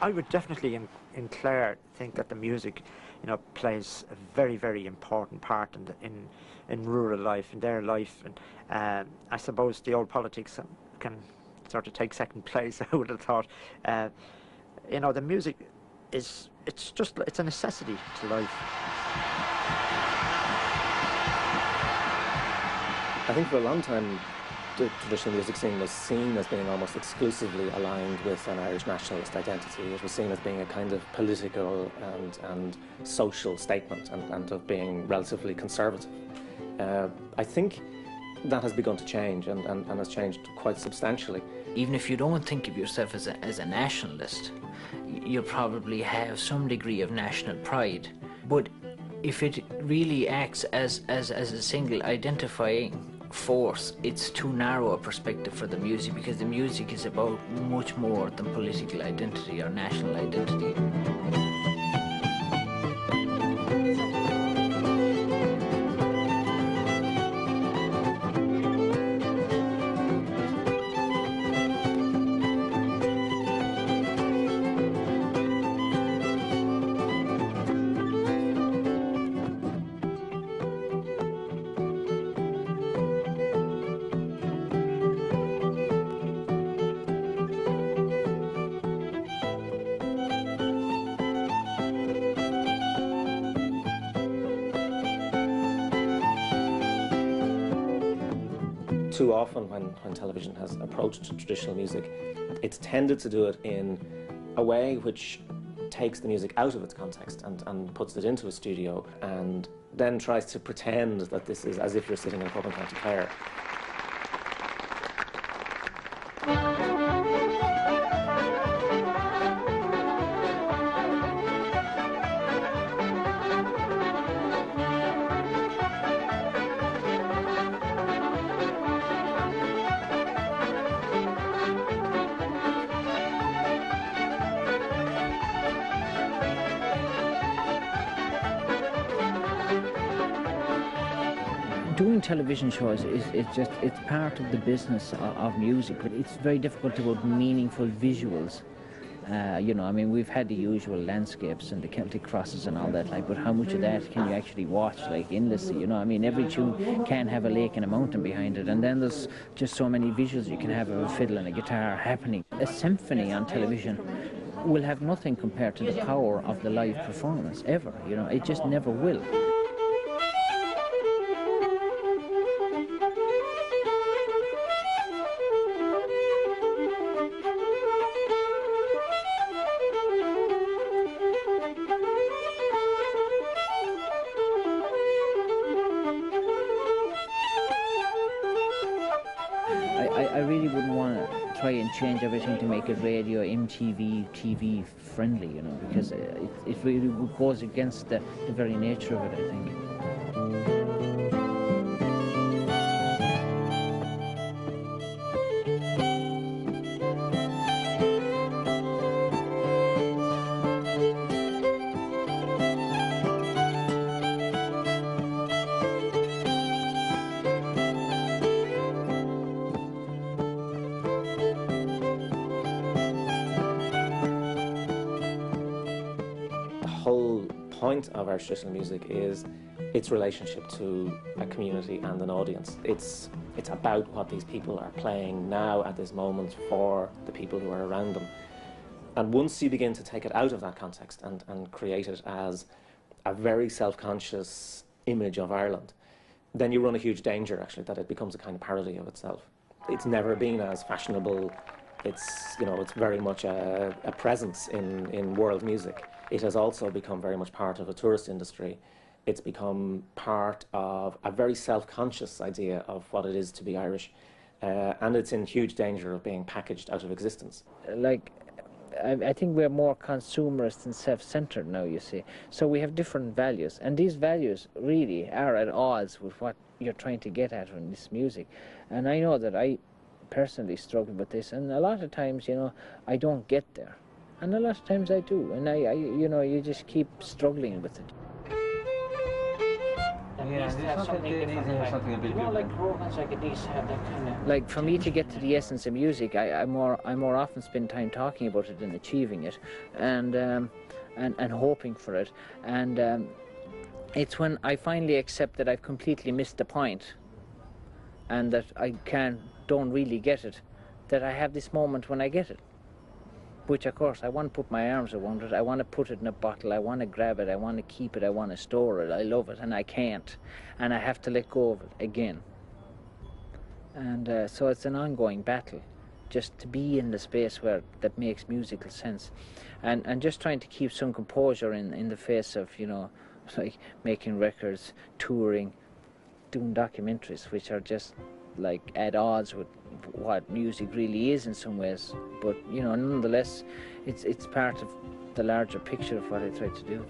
I would definitely, in Clare, think that the music, you know, plays a very, very important part in rural life, in their life, and I suppose the old politics can sort of take second place. I would have thought, you know, the music it's a necessity to life. I think for a long time, the traditional music scene was seen as being almost exclusively aligned with an Irish nationalist identity. It was seen as being a kind of political and social statement and of being relatively conservative. I think that has begun to change and has changed quite substantially. Even if you don't think of yourself as a nationalist, you'll probably have some degree of national pride. But if it really acts as a single identifying force, it's too narrow a perspective for the music, because the music is about much more than political identity or national identity. Too often when television has approached traditional music, it's tended to do it in a way which takes the music out of its context and puts it into a studio and then tries to pretend that this is as if you're sitting in a pub in County Clare. Doing television shows it's part of the business of music. It's very difficult to put meaningful visuals. You know, I mean, we've had the usual landscapes and the Celtic crosses and all that, like, but how much of that can you actually watch, like, endlessly? You know, I mean, every tune can have a lake and a mountain behind it, and then there's just so many visuals you can have of a fiddle and a guitar happening. A symphony on television will have nothing compared to the power of the live performance, ever. You know, it just never will. I really wouldn't want to try and change everything to make it radio, MTV, TV friendly, you know, because it really goes against the very nature of it, I think. The whole point of our traditional music is its relationship to a community and an audience. It's about what these people are playing now at this moment for the people who are around them. And once you begin to take it out of that context and create it as a very self-conscious image of Ireland, then you run a huge danger, actually, that it becomes a kind of parody of itself. It's never been as fashionable. It's, you know, it's very much a presence in world music. It has also become very much part of a tourist industry. It's become part of a very self-conscious idea of what it is to be Irish, and it's in huge danger of being packaged out of existence. Like, I think we're more consumerist and self-centered now, you see. So we have different values, and these values really are at odds with what you're trying to get at in this music. And I know that I personally struggle with this, and a lot of times, you know, I don't get there. And a lot of times I do, and I you know, you just keep struggling with it. Yeah, needs to there's have something there different. needs to have something a bit You know, like different. programs like it needs to have that kind of. Like for me to get to the essence of music, I more often spend time talking about it than achieving it, and hoping for it, and it's when I finally accept that I've completely missed the point, and that I don't really get it, that I have this moment when I get it. Which of course I want to put my arms around it, I want to put it in a bottle, I want to grab it, I want to keep it, I want to store it, I love it, and I can't, and I have to let go of it again. And so it's an ongoing battle, just to be in the space where that makes musical sense, and just trying to keep some composure in the face of, you know, like making records, touring, doing documentaries, which are just like at odds with what music really is in some ways. But you know, nonetheless, it's part of the larger picture of what I try to do.